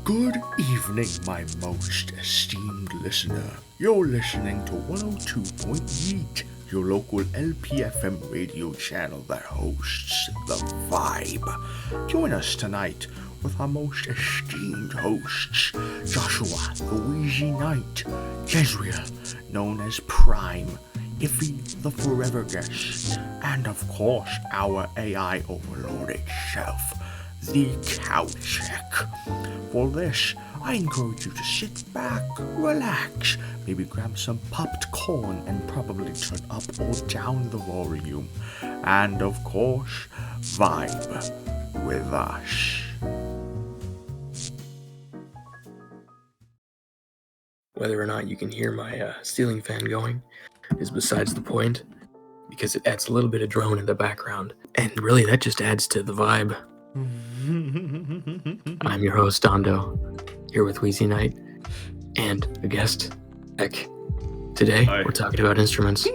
Good evening, my most esteemed listener. You're listening to 102.8, your local LPFM radio channel that hosts The Vibe. Join us tonight with our most esteemed hosts, Joshua, the Weezee Knight, Jezreel, known as Prime, Iffy, the Forever Guest, and of course, our AI overlord itself, the Cow Check. For this, I encourage you to sit back, relax, maybe grab some popped corn and probably turn up or down the volume, and of course, vibe with us. Whether or not you can hear my ceiling fan going is besides the point, because it adds a little bit of drone in the background, and really that just adds to the vibe. I'm your host, Dondo, here with Weezee Knight, and a guest, Beck. Today, We're talking about instruments.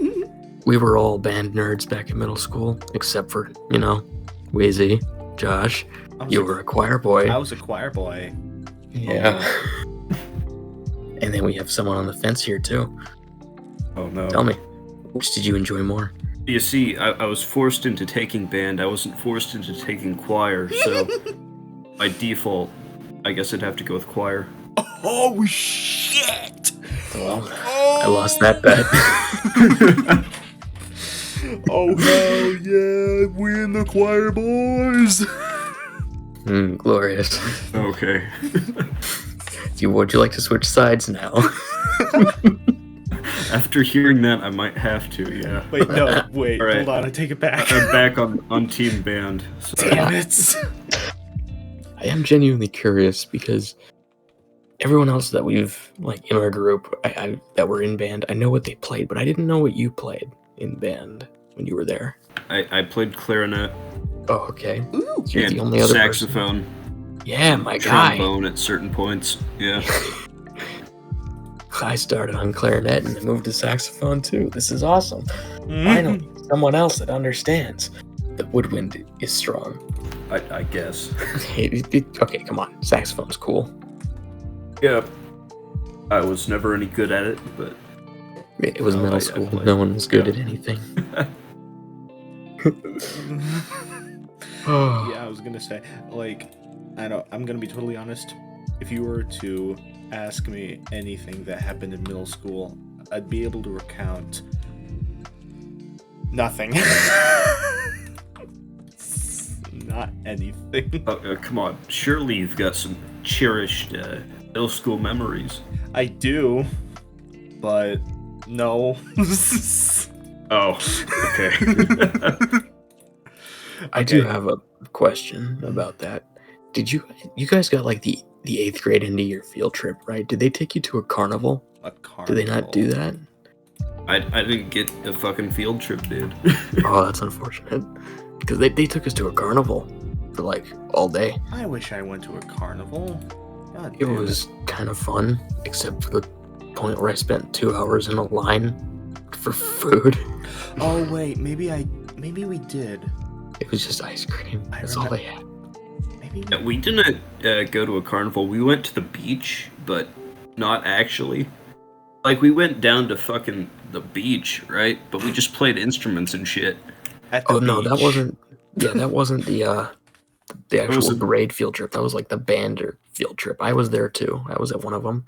We were all band nerds back in middle school, except for, Weezee, Josh. You were a choir boy. I was a choir boy. Yeah. And then we have someone on the fence here, too. Oh, no. Tell me, which did you enjoy more? You see, I was forced into taking band. I wasn't forced into taking choir, so by default, I guess I'd have to go with choir. Oh, shit! Well, I lost that bet. Oh, hell yeah, we in the choir, boys! Glorious. Okay. Would you like to switch sides now? After hearing that, I might have to, yeah. Wait, no, wait, All right. Hold on, I take it back. I'm back on team band. So. Damn it! I am genuinely curious because everyone else that we've, in our group, I that were in band, I know what they played, but I didn't know what you played in band when you were there. I played clarinet. Oh, okay. Ooh, So you're and the only other saxophone. person. Yeah, my guy. Trombone at certain points, yeah. I started on clarinet and I moved to saxophone too. This is awesome. Finally, someone else that understands that woodwind is strong. I guess. Okay, come on. Saxophone's cool. Yeah. I was never any good at it, but... It was middle school. No one was good at anything. Yeah, I was gonna say, I'm gonna be totally honest. If you were to ask me anything that happened in middle school, I'd be able to recount nothing. Not anything. Come on. Surely you've got some cherished middle school memories. I do, but no. Oh, okay. I do have a question about that. Did you guys got the 8th grade into your field trip, right? Did they take you to a carnival? A carnival. Did they not do that? I didn't get a fucking field trip, dude. Oh, that's unfortunate. Because they took us to a carnival for all day. I wish I went to a carnival. God It damn was kind of fun, except for the point where I spent 2 hours in a line for food. Oh wait, maybe we did. It was just ice cream. That's all they had. Maybe Yeah, we didn't go to a carnival. We went to the beach, but not actually. We went down to fucking the beach, right? But we just played instruments and shit. at the No, beach. that wasn't. Yeah, that wasn't the actual was it? grade field trip. That was the band or field trip. I was there too. I was at one of them.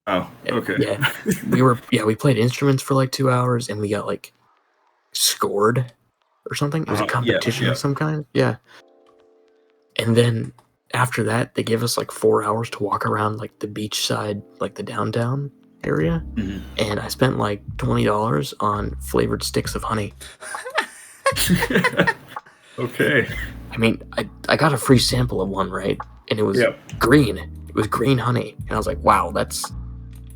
Oh, okay. Yeah, we played instruments for 2 hours, and we got scored or something. It was a competition yeah. of some kind. Yeah. And then after that, they gave us 4 hours to walk around the beach side, the downtown area. Mhm. And I spent $20 on flavored sticks of honey. Okay. I mean, I got a free sample of one, right? And it was green. It was green honey. And I was like, wow,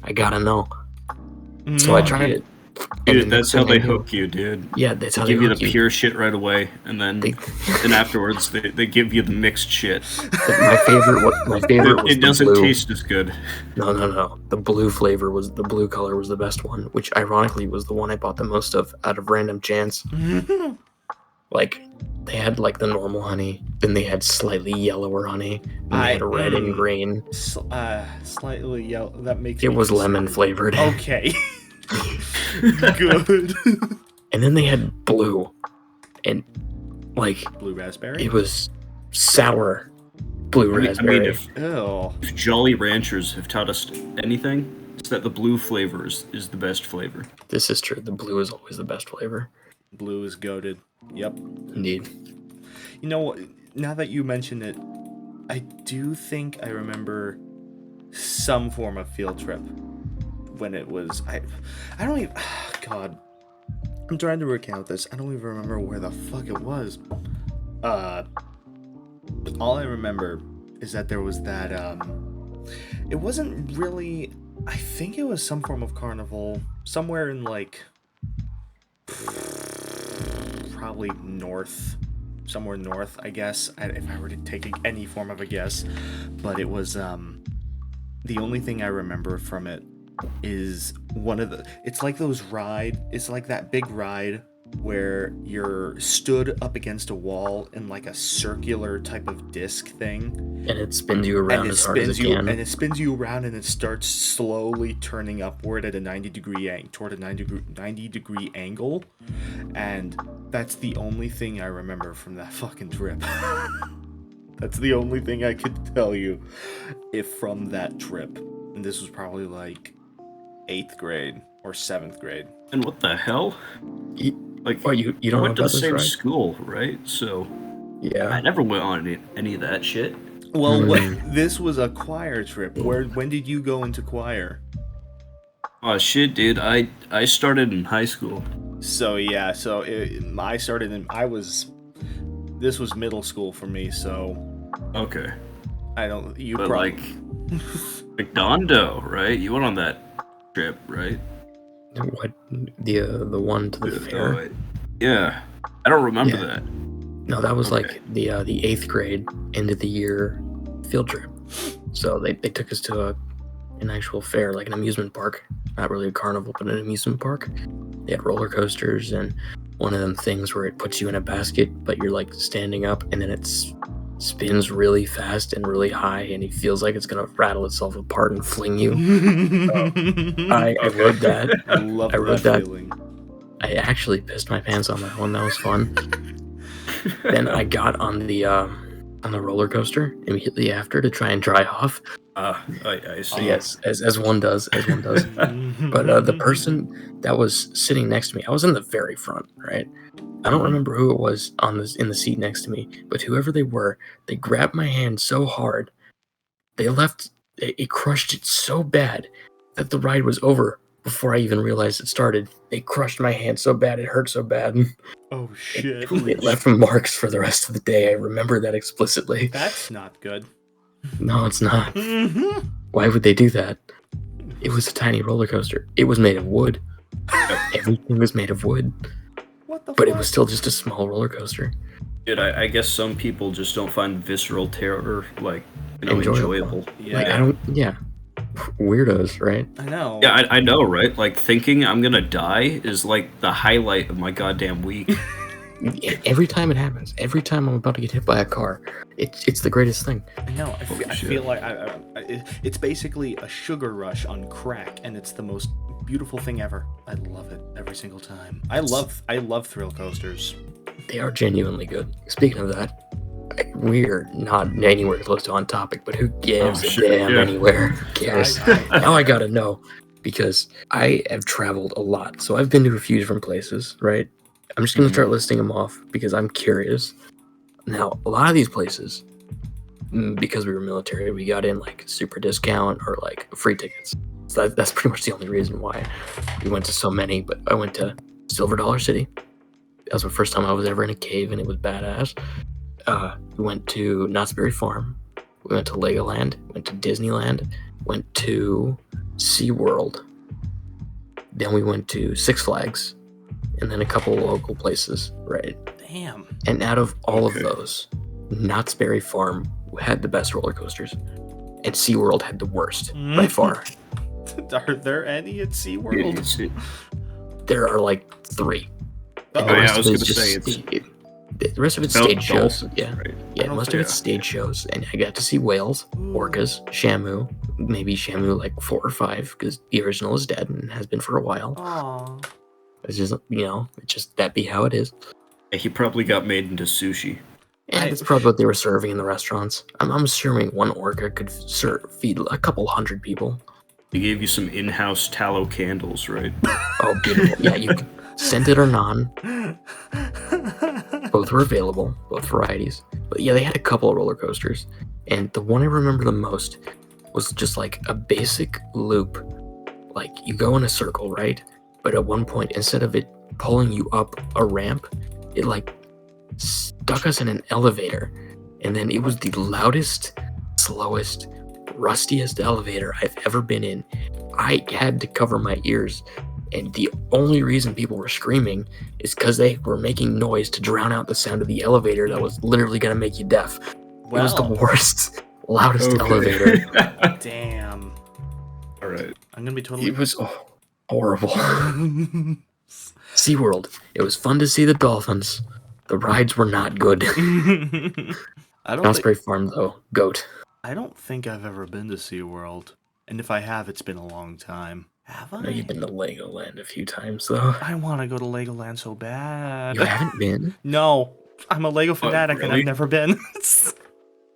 I gotta know. So I tried it. Dude, that's how they hook you, dude. Yeah, that's how They they give you hook the pure shit right away, and then afterwards they give you the mixed shit. My favorite was It doesn't the blue. taste as good. No. The blue color was the best one, which ironically was the one I bought the most of out of random chance. Like, they had like the normal honey, then they had slightly yellower honey, and they had red and green. Slightly yellow. That makes It me was lemon concerned. flavored. Okay. Good. And then they had blue, and like Blue raspberry. it was sour blue raspberry. I mean, if Jolly Ranchers have taught us anything, it's that the blue flavor is the best flavor. This is true. The blue is always the best flavor. Blue is goated. Yep. Indeed. You know what? Now that you mention it, I do think I remember some form of field trip when it was. I don't even. God, I'm trying to recount this. I don't even remember where the fuck it was. All I remember is that there was that. It wasn't really. I think it was some form of carnival somewhere in like. Probably somewhere north, I guess, if I were to take any form of a guess. But it was, the only thing I remember from it is it's like it's like that big ride where you're stood up against a wall in like a circular type of disc thing. And it spins you around as hard as it can. And it spins you around and it starts slowly turning upward at a 90 degree angle. And that's the only thing I remember from that fucking trip. That's the only thing I could tell you from that trip. And this was probably like 8th grade or 7th grade. And what the hell? Like, you don't went to the same right? school, right? So yeah, I never went on any of that shit. Well, this was a choir trip. When did you go into choir? Oh shit, dude! I started in high school. So yeah, I started in. This was middle school for me. So okay, I don't. You but probably like Dondo, right? You went on that trip, right? What the one to the fair? Yeah, I don't remember that. No, that was like the 8th grade end of the year field trip. So they took us to an actual fair, like an amusement park. Not really a carnival, but an amusement park. They had roller coasters and one of them things where it puts you in a basket, but you're like standing up and then it spins really fast and really high, and it feels like it's gonna rattle itself apart and fling you. I rode that. I love that feeling. I actually pissed my pants on that one. That was fun. Then I got on the roller coaster immediately after to try and dry off. I see. Yes, as one does. But the person that was sitting next to me, I was in the very front, right? I don't remember who it was in the seat next to me, but whoever they were, they grabbed my hand so hard, it crushed it so bad that the ride was over before I even realized it started. They crushed my hand so bad, it hurt so bad. Oh shit! It left marks for the rest of the day. I remember that explicitly. That's not good. No, it's not. Why would they do that? It was a tiny roller coaster. It was made of wood. Everything was made of wood. What the fuck? But it was still just a small roller coaster. Dude, I guess some people just don't find visceral terror enjoyable. Yeah. Weirdos, right? I know. Yeah, I know, right? Like thinking I'm gonna die is like the highlight of my goddamn week. Every time it happens, every time I'm about to get hit by a car, it's the greatest thing. I know. I feel like it's basically a sugar rush on crack, and it's the most beautiful thing ever. I love it every single time. I love thrill coasters. They are genuinely good. Speaking of that, we're not anywhere close to on topic, but who gives a damn anywhere? Who cares? Now I gotta know, because I have traveled a lot, so I've been to a few different places, right? I'm just going to start listing them off because I'm curious. Now, a lot of these places, because we were military, we got in like super discount or like free tickets. So that's pretty much the only reason why we went to so many. But I went to Silver Dollar City. That was the first time I was ever in a cave, and it was badass. We went to Knott's Berry Farm. We went to Legoland. Went to Disneyland. Went to SeaWorld. Then we went to Six Flags. And then a couple of local places, right? Damn. And out of all of those, Knott's Berry Farm had the best roller coasters, and SeaWorld had the worst by far. Are there any at SeaWorld? There are like 3. I was going to say The rest of it's About stage shows. dolphins, Yeah, right? yeah. Most of it's stage shows, and I got to see whales, orcas, Shamu, maybe Shamu like 4 or 5, because the original is dead and has been for a while. Aww. It's just it's just that be how it is. Yeah, he probably got made into sushi. And that's probably what they were serving in the restaurants. I'm assuming one orca could feed a couple hundred people. They gave you some in-house tallow candles, right? Oh, beautiful. Yeah, you could scented or non. Both were available, both varieties. But yeah, they had a couple of roller coasters. And the one I remember the most was just like a basic loop. Like you go in a circle, right? But at one point, instead of it pulling you up a ramp, it like stuck us in an elevator. And then it was the loudest, slowest, rustiest elevator I've ever been in. I had to cover my ears. And the only reason people were screaming is because they were making noise to drown out the sound of the elevator that was literally going to make you deaf. It was the worst, loudest elevator. Damn. All right. I'm going to be totally... It was horrible. SeaWorld. It was fun to see the dolphins. The rides were not good. Osprey Farm, though. Goat. I don't think I've ever been to SeaWorld. And if I have, it's been a long time. Have I? No, you've been to Legoland a few times, though. I want to go to Legoland so bad. You haven't been? No. I'm a Lego fanatic and I've never been.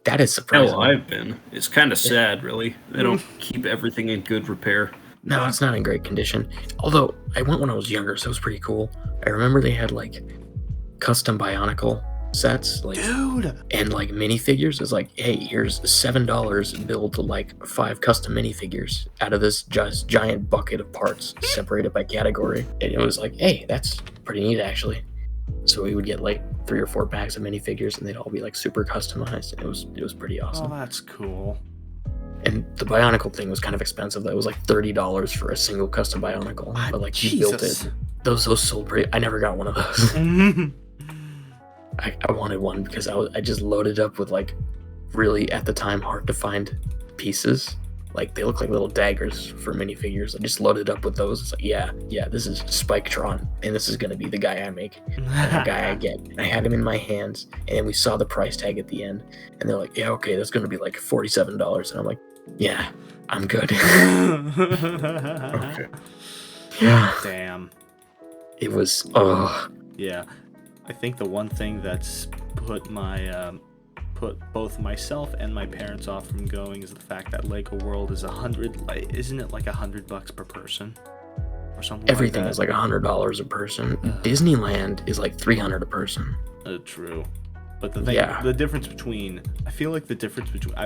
That is surprising. Hell, I've been. It's kind of sad, really. They don't keep everything in good repair. No, it's not in great condition. Although, I went when I was younger, so it was pretty cool. I remember they had, like, custom Bionicle sets, like, dude, and, like, minifigures. It's like, hey, here's $7, build, like, 5 custom minifigures out of this just giant bucket of parts separated by category. And it was like, hey, that's pretty neat, actually. So we would get, like, 3 or 4 packs of minifigures, and they'd all be, like, super customized, and it was pretty awesome. Oh, that's cool. And the Bionicle thing was kind of expensive. That was like $30 for a single custom Bionicle. But like you built it. Those sold pretty. I never got one of those. I wanted one because I just loaded up with like really at the time hard to find pieces. Like they look like little daggers for minifigures. I just loaded up with those. It's like yeah, this is Spiketron, and this is gonna be the guy I make, and the guy I get. I had him in my hands, and then we saw the price tag at the end, and they're like, yeah, okay, that's gonna be like $47, and I'm like, yeah, I'm good. Okay. Yeah. Damn. It was. Yeah, I think the one thing that's put both myself and my parents off from going is the fact that Lego World is isn't it like $100 per person or something? Everything like is like $100 a person. Disneyland is like $300 a person. True, but the thing, the difference between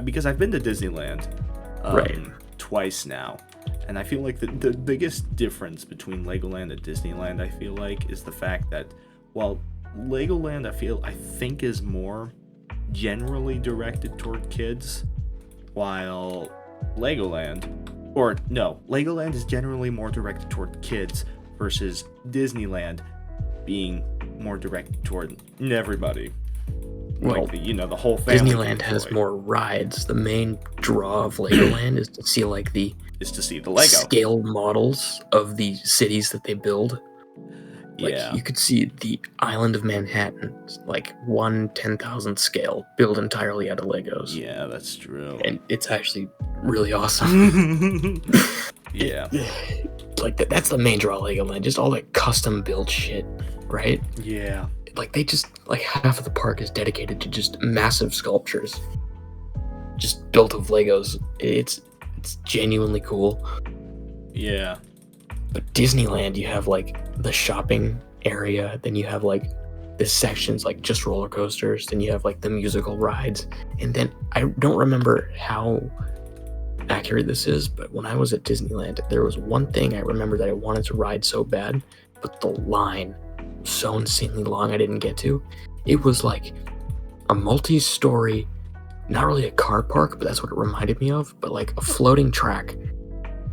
because I've been to Disneyland, twice now, and I feel like the biggest difference between Legoland and Disneyland, I feel like, is the fact that while Legoland I think is more generally directed toward kids, while Legoland is generally more directed toward kids versus Disneyland being more directed toward everybody. Well, like the whole family. Disneyland has more rides. The main draw of Legoland is to see like the Lego scale models of the cities that they build. Like, you could see the island of Manhattan, like 1/10,000 scale, built entirely out of Legos. Yeah, that's true. And it's actually really awesome. Yeah. Like, that's the main draw of Legoland, just all that custom built shit, right? Yeah. Like, they just, like, half of the park is dedicated to just massive sculptures. Just built of Legos. It's genuinely cool. Yeah. But Disneyland, you have like the shopping area, then you have like the sections like just roller coasters, then you have like the musical rides, and then I don't remember how accurate this is, but when I was at Disneyland, there was one thing I remember that I wanted to ride so bad, but the line was so insanely long I didn't get to. It was like a multi-story, not really a car park, but that's what it reminded me of, but like a floating track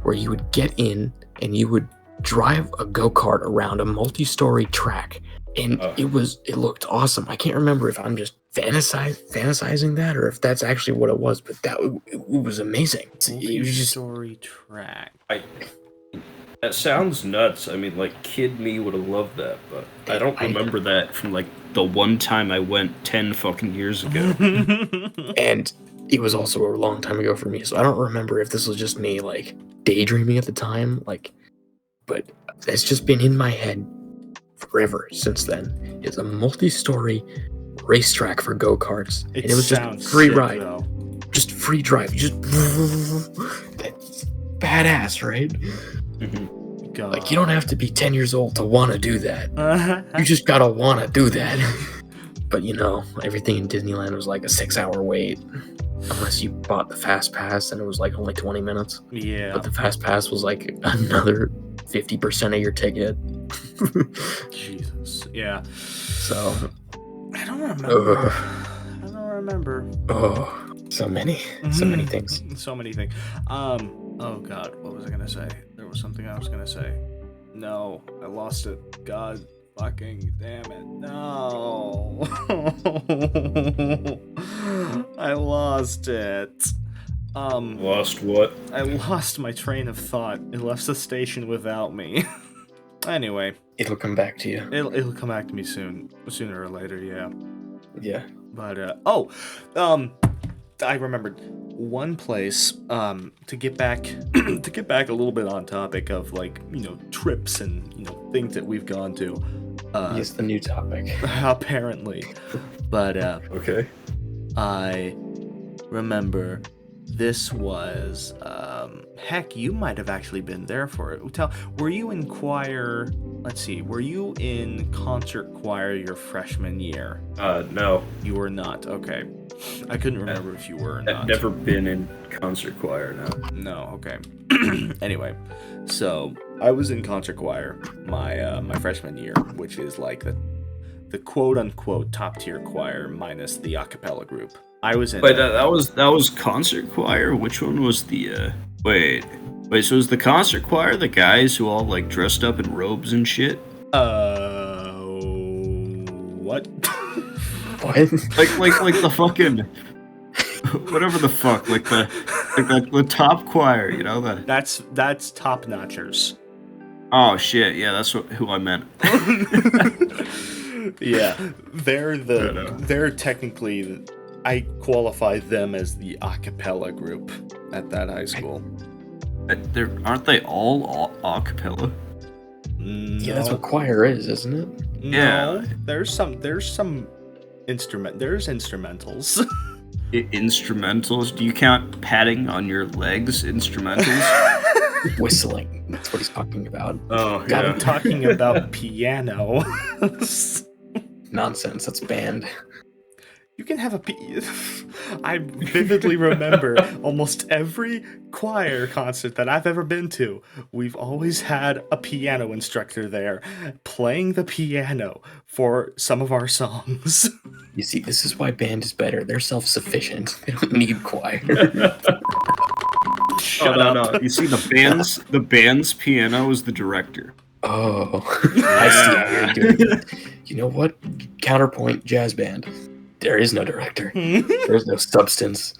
where you would get in and you would drive a go-kart around a multi-story track, and it looked awesome. I can't remember if I'm just fantasizing that or if that's actually what it was, but it was amazing. Multi-story track. That sounds nuts. I mean, like, kid me would have loved that, but I don't remember that from like the one time I went 10 fucking years ago. And it was also a long time ago for me, so I don't remember if this was just me, like, daydreaming at the time, like, but it's just been in my head forever since then. It's a multi-story racetrack for go-karts, and it was just free ride. Though. Just free drive. Just that's badass, right? God. Like, you don't have to be 10 years old to want to do that. You just gotta want to do that. But you know, everything in Disneyland was like a 6-hour wait. Unless you bought the fast pass, and it was like only 20 minutes. Yeah. But the fast pass was like another 50% of your ticket. Jesus. Yeah. So I don't remember. Oh, so many things. So many things. Oh God, what was I gonna say? There was something I was gonna say. No, I lost it. God fucking damn it. No. I lost it. Lost what? I lost my train of thought. It left the station without me. Anyway. It'll come back to you. It'll come back to me sooner or later, yeah. Yeah. But I remembered one place to get back a little bit on topic of, like, you know, trips and, you know, things that we've gone to. Yes, the new topic. Apparently. But okay. I remember this was heck, you might have actually been there for it. Were you in choir? Let's see. Were you in concert choir your freshman year? No. You were not. Okay. I couldn't remember if you were or not. I've never been in concert choir, no. No, okay. Anyway, so I was in concert choir my freshman year, which is like the quote unquote top tier choir minus the a cappella group. I was in. Wait, that was concert choir? Which one was the wait, so was the concert choir the guys who all like dressed up in robes and shit? What? What? like the fucking whatever the fuck, like the top choir, you know, That's top notchers. Oh shit, yeah, that's who I meant. Yeah, they're technically, I qualify them as the a cappella group at that high school. Aren't they all a cappella? No. Yeah, that's what choir is, isn't it? No, Yeah. There's some instrumentals. Instrumentals? Do you count patting on your legs instrumentals? Whistling. That's what he's talking about. Oh, God, I'm talking about piano. Nonsense. That's banned. You can have I vividly remember almost every choir concert that I've ever been to. We've always had a piano instructor there playing the piano for some of our songs. You see, this is why band is better. They're self-sufficient. They don't need choir. Shut up. No. You see, the band's piano is the director. Oh, I see how you're doing it. You know what? Counterpoint, jazz band. There is no director. There's no substance.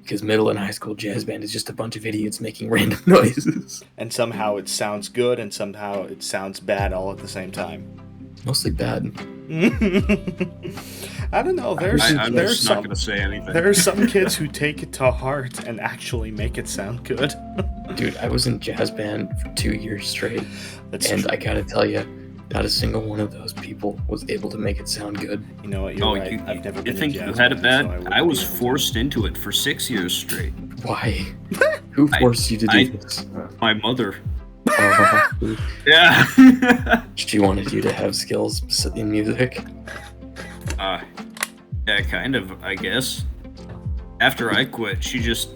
Because middle and high school jazz band is just a bunch of idiots making random noises. And somehow it sounds good and somehow it sounds bad all at the same time. Mostly bad. I don't know. I'm just not going to say anything. There are some kids who take it to heart and actually make it sound good. Dude, I was in jazz band for 2 years straight. That's and true. I gotta tell you, not a single one of those people was able to make it sound good. You know what? You're right. I've never been You think in you jazz had it band, bad? so I was wouldn't be forced into it for 6 years straight. Why? Who forced you to do this? My mother. Oh, Yeah. she wanted you to have skills in music? Yeah, kind of, I guess. After I quit, she just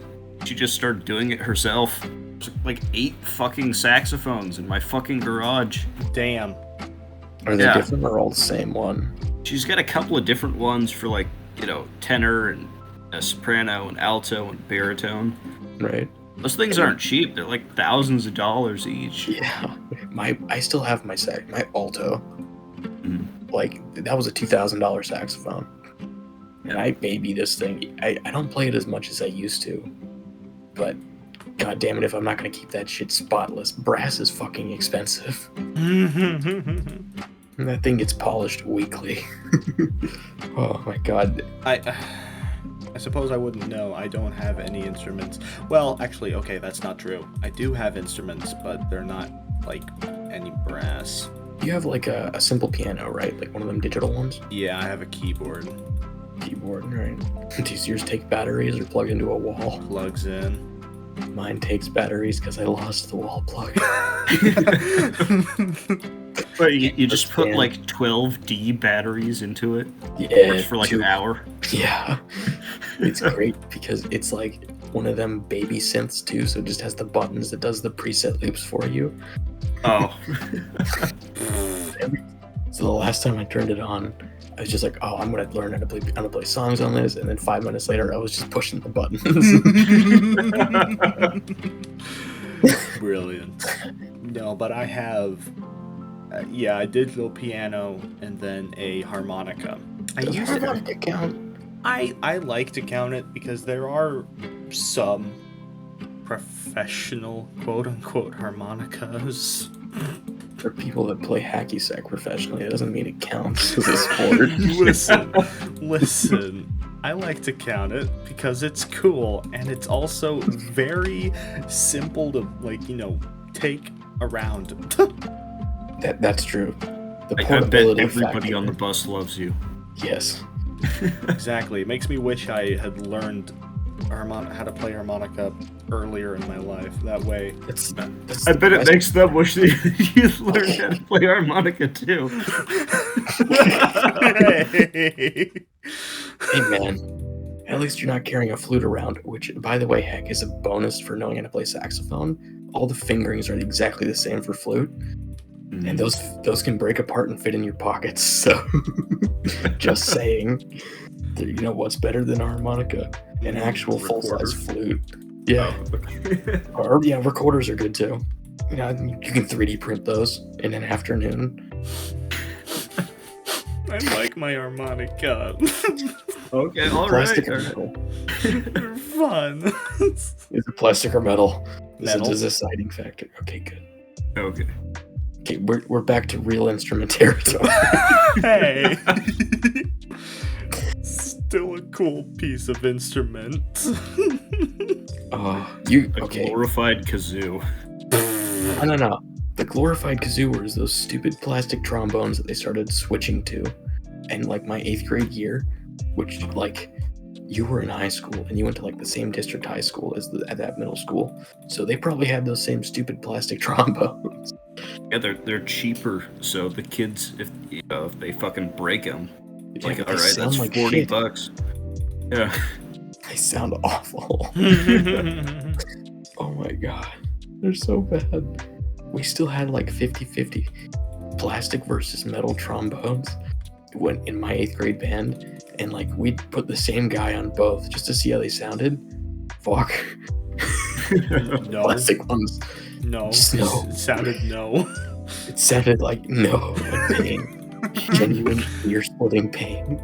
started doing it herself. There's like 8 fucking saxophones in my fucking garage. Damn. Are they Yeah. different or all the same one? She's got a couple of different ones for, like, you know, tenor and a soprano and alto and baritone. Right. Those things aren't cheap. They're like thousands of dollars each. Yeah. I still have my alto. Mhm. Like, that was a $2,000 saxophone. And I baby this thing. I don't play it as much as I used to. But god damn it, if I'm not gonna keep that shit spotless, brass is fucking expensive. And that thing gets polished weekly. Oh my god. I suppose I wouldn't know. I don't have any instruments. Well, actually, okay, that's not true. I do have instruments, but they're not, like, any brass. You have like a simple piano, right? Like one of them digital ones? Yeah, I have a keyboard. Keyboard, right. Does yours take batteries or plug into a wall? Plugs in. Mine takes batteries because I lost the wall plug. But you just put like 12D batteries into it? Yeah. Works for like an hour? Yeah. It's great because it's like one of them baby synths too, so it just has the buttons that does the preset loops for you. Oh. So the last time I turned it on, I was just like, oh, I'm gonna learn how to play songs on this, and then 5 minutes later I was just pushing the buttons. Brilliant. No, but I have a digital piano and then a harmonica. Does harmonica count? I like to count it because there are some professional quote-unquote harmonicas. For people that play hacky sack professionally, it doesn't mean it counts as a sport. Listen, I like to count it because it's cool and it's also very simple to, like, take around. That's true. The I bet portability everybody factor. on the bus loves you. Yes. Exactly. It makes me wish I had learned how to play harmonica earlier in my life. That way. That's I bet it makes them wish that you learned how to play harmonica too. Hey man, at least you're not carrying a flute around, which, by the way, heck, is a bonus for knowing how to play saxophone. All the fingerings are exactly the same for flute, and those can break apart and fit in your pockets. So, just saying, you know what's better than a harmonica? An actual full-size flute. Yeah. Or yeah, recorders are good too. You can 3D print those in an afternoon. I like my harmonica. Okay, all Plastic right. or metal? They're fun. Is it plastic or metal? Metal. This is a deciding factor. Okay, good. Okay. Okay, we're back to real instrument territory. Hey. Still a cool piece of instrument. Okay. Glorified kazoo. No. The glorified kazoo was those stupid plastic trombones that they started switching to in like my 8th grade year, which like you were in high school and you went to like the same district high school as at that middle school, so they probably had those same stupid plastic trombones. Yeah, they're cheaper, so the kids, if they fucking break them, Yeah, like, but all they right, sound that's like $40. shit. Yeah. They sound awful. Oh my god, they're so bad. We still had like 50-50 plastic versus metal trombones when in my 8th grade band, and like we'd put the same guy on both just to see how they sounded. Fuck. No. Plastic ones. No. No. It sounded no. It sounded like no, like pain. Genuine ear-splitting pain.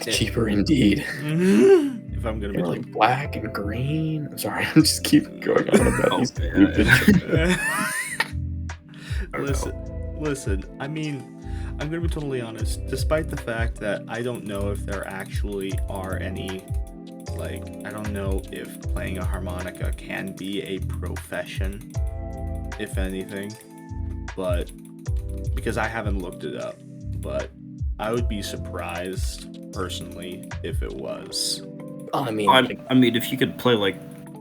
Cheaper indeed. If I'm gonna They be were like black and green. I'm sorry, I'm just keep going on about these stupid. Listen, I mean, I'm gonna be totally honest, despite the fact that I don't know if there actually are any, like, I don't know if playing a harmonica can be a profession, if anything, but, because I haven't looked it up, but I would be surprised, personally, if it was. I mean, I mean, if you could play like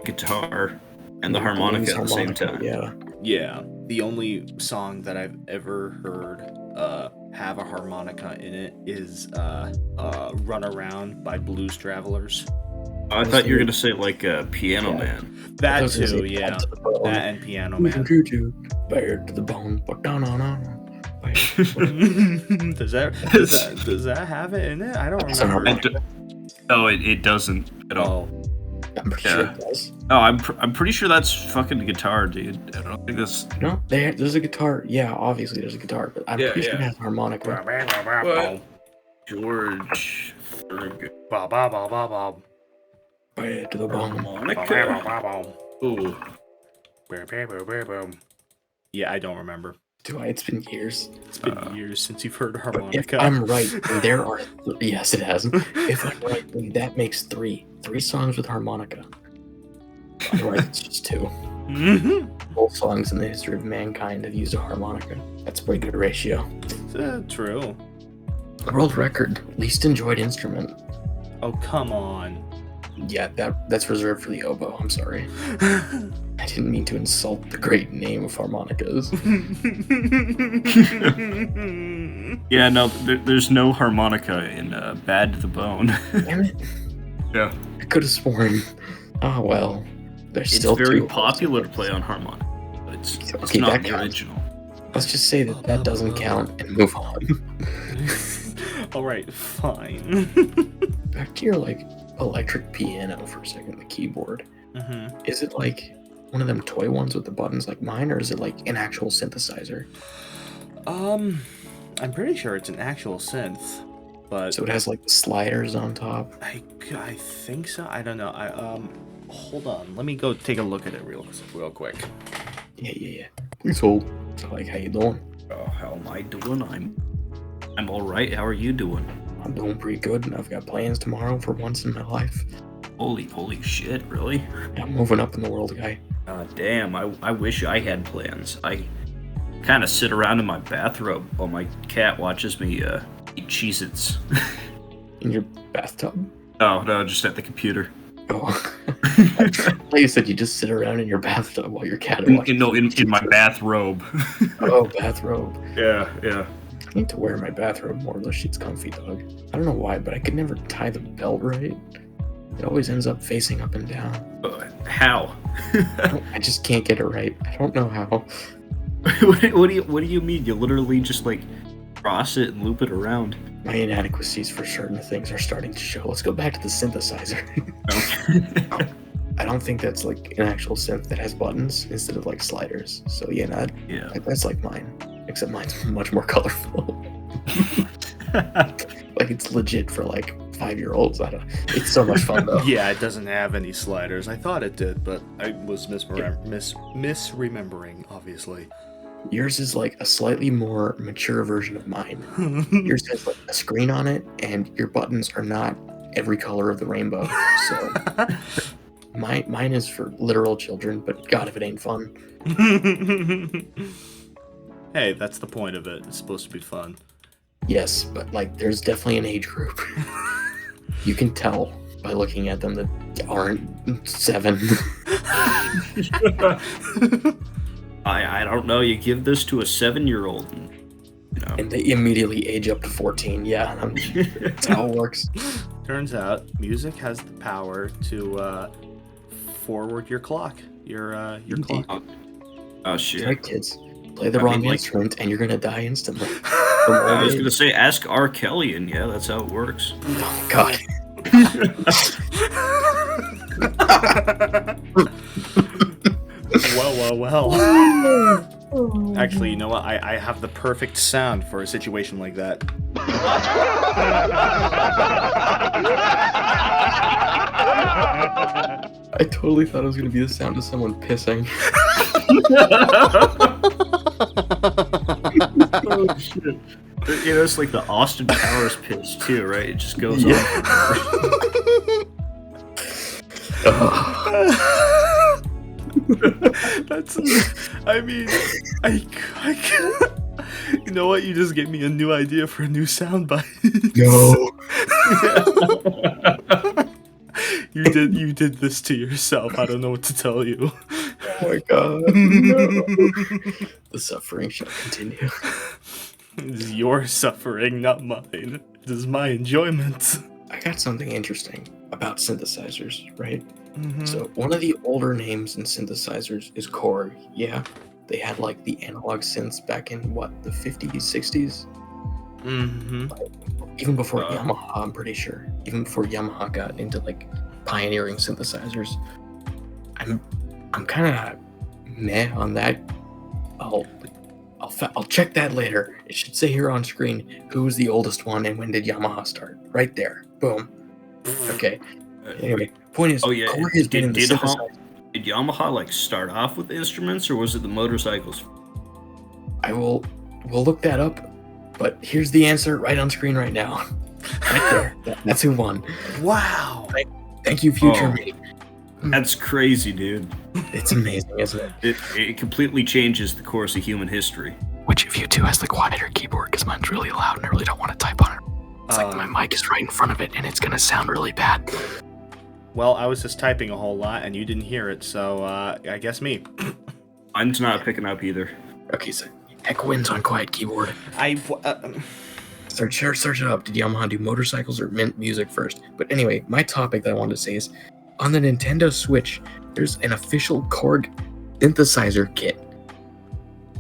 guitar and the harmonica at the same time. Yeah. Yeah, the only song that I've ever heard have a harmonica in it is Run Around by Blues Travelers. I thought you were gonna say like Piano Man. That too, yeah. That and Piano Man. Bared to the bone. Does that have it in it? I don't remember. No, it doesn't at all. I'm pretty sure it does. Oh, I'm pretty sure that's fucking guitar, dude. I don't think that's. No, there's a guitar. Yeah, obviously there's a guitar, but I'm pretty sure it has harmonica. What? George Thorogood. Bared to the bone. Harmonica. Ooh. Yeah, I don't remember. It's been years. It's been years since you've heard If harmonica. I'm right, there are... Yes, it has. If I'm right, then that makes three. 3 songs with harmonica. Otherwise, it's just 2. Both songs in the history of mankind have used a harmonica. That's a pretty good ratio. True. World record, least enjoyed instrument. Oh, come on. Yeah, that's reserved for the oboe. I'm sorry. I didn't mean to insult the great name of harmonicas. Yeah, no, there's no harmonica in Bad to the Bone. Damn it. Yeah. I could have sworn. Oh, well. There's It's still very 2 popular to play on harmonica, but it's Okay, not that the counts. original. Let's just say that doesn't count and move on. Alright, fine. Back to your, electric piano for a second, the keyboard. Is it, one of them toy ones with the buttons like mine, or is it, an actual synthesizer? I'm pretty sure it's an actual synth, but... So it has, the sliders on top? I think so. I don't know. Hold on. Let me go take a look at it real quick. Yeah. Please hold. So, how you doing? Oh, how am I doing? I'm all right. How are you doing? I'm doing pretty good, and I've got plans tomorrow for once in my life. Holy shit, really? I'm moving up in the world, guy. Damn, I wish I had plans. I kind of sit around in my bathrobe while my cat watches me eat Cheez-Its. In your bathtub? Oh, no, just at the computer. Oh. I thought you said you just sit around in your bathtub while your cat watches. In my bathrobe. Oh, bathrobe. Yeah. I need to wear my bathrobe more. Those sheets comfy, dog. I don't know why, but I could never tie the belt right. It always ends up facing up and down. How? I just can't get it right. I don't know how. What do you mean? You literally just cross it and loop it around. My inadequacies for certain things are starting to show. Let's go back to the synthesizer. Okay. I don't think that's an actual synth that has buttons instead of sliders. So yeah, that's like mine. Except mine's much more colorful. It's legit for 5-year-olds. It's so much fun though. Yeah, it doesn't have any sliders. I thought it did, but I was misremembering, obviously. Yours is a slightly more mature version of mine. Yours has a screen on it, and your buttons are not every color of the rainbow. So mine is for literal children, but God, if it ain't fun. Hey, that's the point of it. It's supposed to be fun. Yes, but there's definitely an age group. You can tell by looking at them that aren't 7. I don't know. You give this to a 7-year-old, and they immediately age up to 14. Yeah, that's how it works. Turns out, music has the power to forward your clock. Your clock. Oh shit! That's right, kids. Play the wrong instrument, and you're gonna die instantly. I was gonna say, ask R. Kelly, and yeah, that's how it works. Oh God. Well. Actually, you know what? I have the perfect sound for a situation like that. I totally thought it was gonna be the sound of someone pissing. Oh shit! It's like the Austin Powers piss too, right? It just goes on. That's. I mean, I you know what? You just gave me a new idea for a new soundbite. No. You did this to yourself. I don't know what to tell you. Oh my God. No. The suffering shall continue. It is your suffering, not mine. It is my enjoyment. I got something interesting about synthesizers, right? Mm-hmm. So one of the older names in synthesizers is Korg. Yeah, they had the analog synths back in the 50s, 60s. Mm-hmm. Even before Yamaha, I'm pretty sure. Even before Yamaha got into pioneering synthesizers. I'm kind of meh on that. I'll check that later. It should say here on screen who's the oldest one and when did Yamaha start. Right there. Boom. Okay. Anyway, point is, Korg has been in the synthesizer. Did Yamaha start off with instruments, or was it the motorcycles? We'll look that up. But here's the answer right on screen right now. Right there. That's who won. Wow. Thank you, future me. That's crazy, dude. It's amazing, isn't it? It completely changes the course of human history. Which of you two has the quieter keyboard? Because mine's really loud and I really don't want to type on it. It's like my mic is right in front of it and it's going to sound really bad. Well, I was just typing a whole lot and you didn't hear it, so I guess me. Mine's not picking up either. Okay, so heck wins on quiet keyboard. Search it up. Did Yamaha do motorcycles or music first? But anyway, my topic that I wanted to say is, on the Nintendo Switch, there's an official Korg synthesizer kit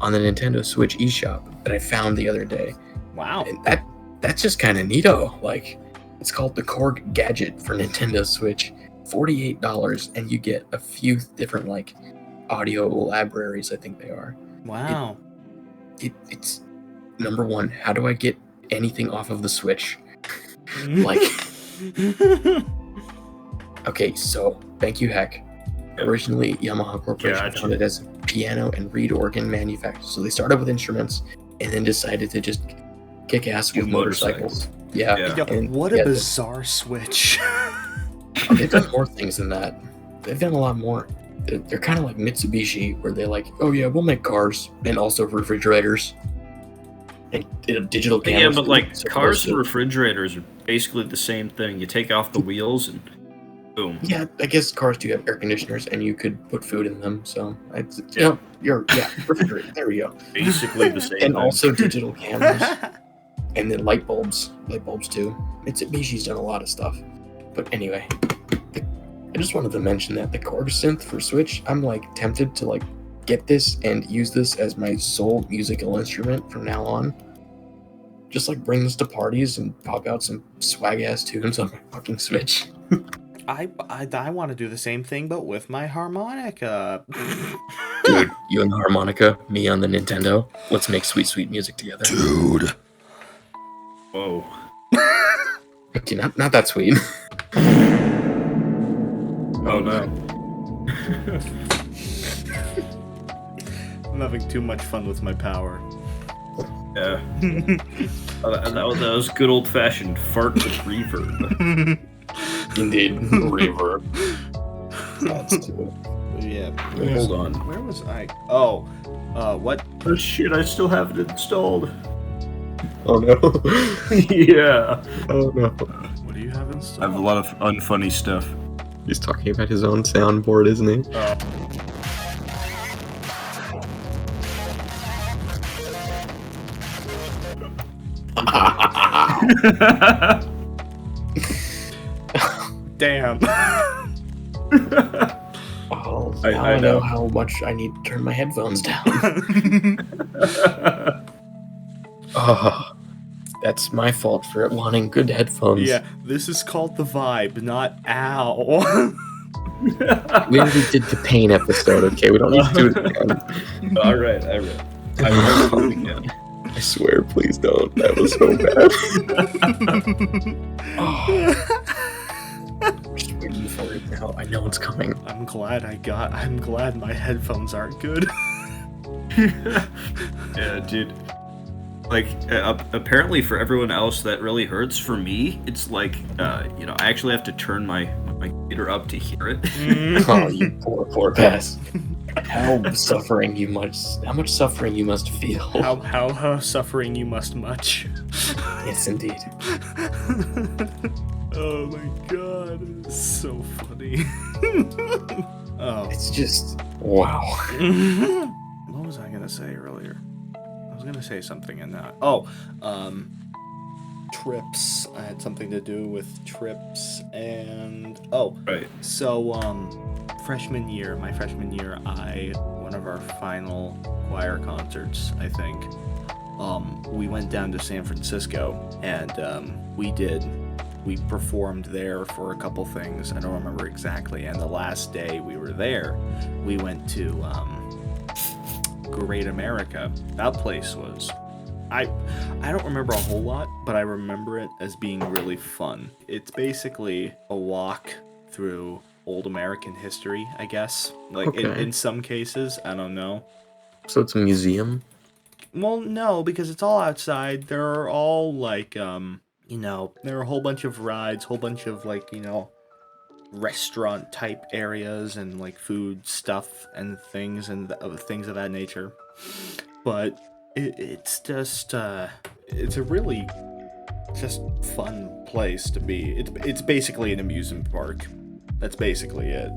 on the Nintendo Switch eShop that I found the other day. Wow. And that's just kind of neato. Like, it's called the Korg Gadget for Nintendo Switch. $48, and you get a few different, like, audio libraries, I think they are. Wow. It's number one, how do I get anything off of the Switch? Like, okay, so thank you, Heck. Originally, Yamaha Corporation founded as a piano and reed organ manufacturer. So they started with instruments and then decided to just kick ass with motorcycles. Yeah. And what a bizarre switch. They've done more things than that. They've done a lot more. They're kind of like Mitsubishi, where they're like, oh yeah, we'll make cars and also refrigerators and digital cameras. Yeah, but like cars and refrigerators are basically the same thing. You take off the wheels and boom. Yeah, I guess cars do have air conditioners and you could put food in them. So refrigerator. There we go. Basically the same. And thing. also digital cameras and then light bulbs too. Mitsubishi's done a lot of stuff. But anyway, I just wanted to mention that the Korg synth for Switch, I'm like tempted to like get this and use this as my sole musical instrument from now on. Just like bring this to parties and pop out some swag ass tunes on my fucking Switch. I want to do the same thing, but with my harmonica. Dude, you on the harmonica, me on the Nintendo. Let's make sweet, sweet music together. Dude. Whoa. Okay, not that sweet. Oh no. I'm having too much fun with my power. Yeah. That was good old fashioned fart with reverb. Indeed. Reverb. That's too. Yeah. Hold on. Where was I? Oh. What? Oh shit, I still have it installed. Oh no. Yeah. Oh no. What do you have installed? I have a lot of unfunny stuff. He's talking about his own soundboard, isn't he? Damn. Oh, now I know how much I need to turn my headphones down. Oh, that's my fault for wanting good headphones. Yeah, this is called the vibe, not ow. We already did the pain episode, okay? We don't need to do it again. Alright. I will do it again. I swear, please don't. That was so bad. I'm just waiting for it now. I know it's coming. I'm glad my headphones aren't good. Yeah, dude. Like, apparently for everyone else that really hurts. For me, it's like, I actually have to turn my computer up to hear it. Oh, you poor pass. How much suffering you must feel. How suffering you must much. Yes, indeed. Oh my god, it's so funny. Oh. It's just, wow. What was I gonna say earlier? I was gonna say something in that. Oh, trips. I had something to do with trips and right. So my freshman year, one of our final choir concerts, I think. We went down to San Francisco and we performed there for a couple things. I don't remember exactly. And the last day we were there, we went to Great America. That place was, I don't remember a whole lot, but I remember it as being really fun. It's basically a walk through old American history, I guess. Like, okay. in some cases, I don't know. So it's a museum? Well, no, because it's all outside. There are all like there are a whole bunch of rides, whole bunch of like, restaurant type areas and like food stuff and things and things of that nature. But it's just it's a really just fun place to be. It's basically an amusement park. That's basically it.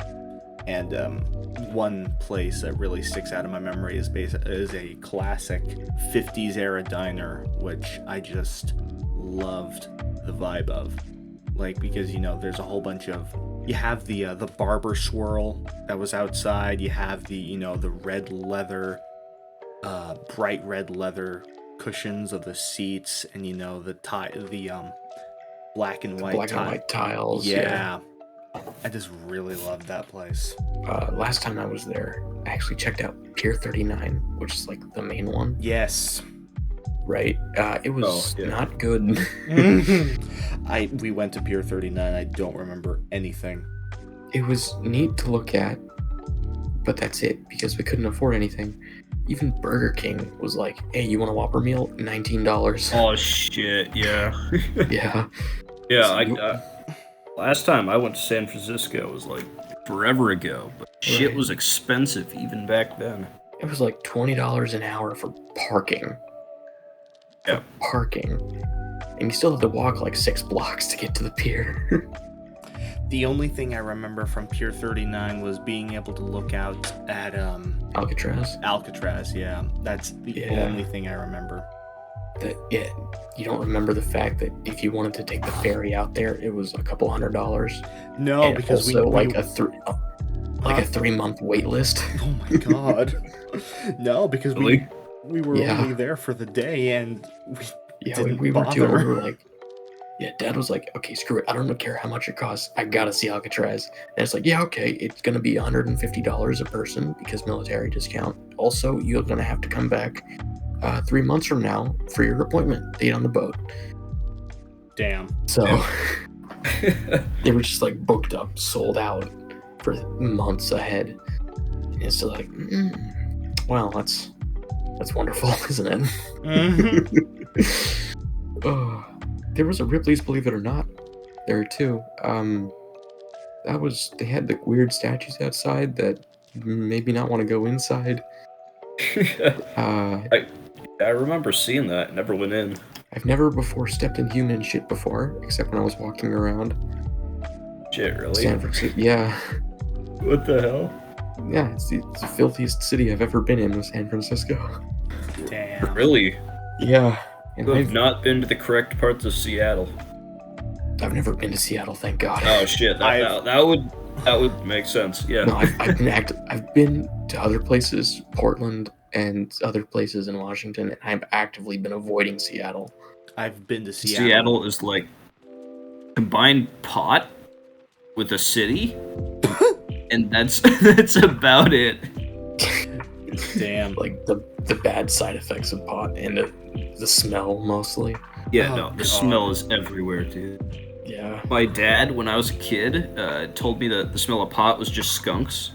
And one place that really sticks out in my memory is a classic 50s era diner, which I just loved the vibe of. Like, because there's a whole bunch of, you have the barber swirl that was outside. You have the the red leather, bright red leather cushions of the seats, and the black and white tiles. Yeah. I just really loved that place. Last time I was there, I actually checked out Pier 39, which is like the main one. Yes. Right? It was not good. We went to Pier 39. I don't remember anything. It was neat to look at, but that's it, because we couldn't afford anything. Even Burger King was like, hey, you want a Whopper meal? $19. Oh, shit, yeah. Yeah. Yeah, so last time I went to San Francisco was like forever ago, but shit was expensive even back then. It was like $20 an hour for parking. Yeah. Parking. And you still had to walk like 6 blocks to get to the pier. The only thing I remember from Pier 39 was being able to look out at Alcatraz. Alcatraz, yeah. That's the only thing I remember. You don't remember the fact that if you wanted to take the ferry out there, it was a couple $100. No, and because also we a 3-month wait list. Oh my god. No, because we were only there for the day, and we were too. We were like, Dad was like, okay, screw it. I don't care how much it costs. I gotta see Alcatraz. And it's like, yeah, okay, it's gonna be $150 a person because military discount. Also, you're gonna have to come back 3 months from now for your appointment date on the boat. Damn. So they were just like booked up, sold out for months ahead. And it's like, well, that's wonderful, isn't it? Mm-hmm. There was a Ripley's, believe it or not, there too. They had the weird statues outside that maybe not want to go inside. I remember seeing that. Never went in. I've never before stepped in human shit before, except when I was walking around. Shit, really? San Francisco. Yeah. What the hell? Yeah, it's the filthiest city I've ever been in was San Francisco. Damn. Really? Yeah. And I've not been to the correct parts of Seattle. I've never been to Seattle, thank God. Oh shit, that would make sense. Yeah. No, I've been to other places, Portland and other places in Washington, and I've actively been avoiding Seattle. I've been to Seattle. Seattle is like combined pot with a city, and that's about it. Damn. Like the bad side effects of pot and the smell mostly. Yeah, the smell is everywhere, dude. Yeah. My dad, when I was a kid, told me that the smell of pot was just skunks,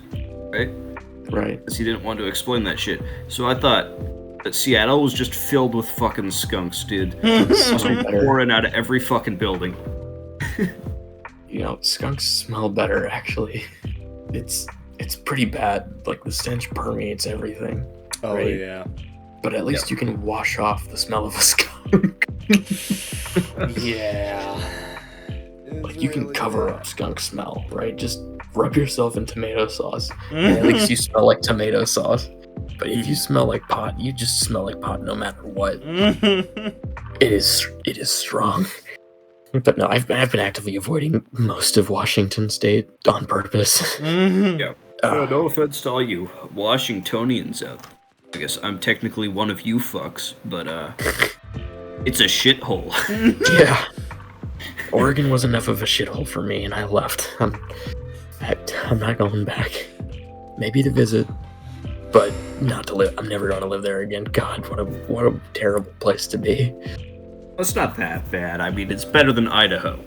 right? Right. Because he didn't want to explain that shit. So I thought that Seattle was just filled with fucking skunks, dude. Pouring out of every fucking building. Skunks smell better, actually. It's pretty bad. Like, the stench permeates everything. Oh, right? yeah. But at least you can wash off the smell of a skunk. Yeah. Like, you can cover up skunk smell, right? Just rub yourself in tomato sauce. And at least you smell like tomato sauce. But if you smell like pot, you just smell like pot no matter what. It is strong. But no, I've been actively avoiding most of Washington State on purpose. Yeah. No offense to all you Washingtonians out there. I guess I'm technically one of you fucks, but it's a shithole. Yeah. Oregon was enough of a shithole for me, and I left. I'm not going back. Maybe to visit, but not to live. I'm never going to live there again. God, what a terrible place to be. It's not that bad. I mean, it's better than Idaho.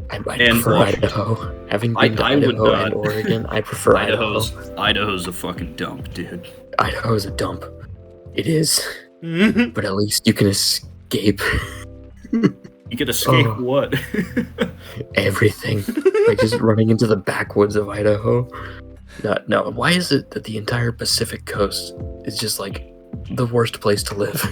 I prefer Idaho. Having been to Idaho and Oregon, I prefer Idaho. Idaho's a fucking dump, dude. Idaho is a dump. It is, but at least you can escape You could escape Oh. what? everything. Like just running into the backwoods of Idaho. No, why is it that the entire Pacific coast is just like the worst place to live?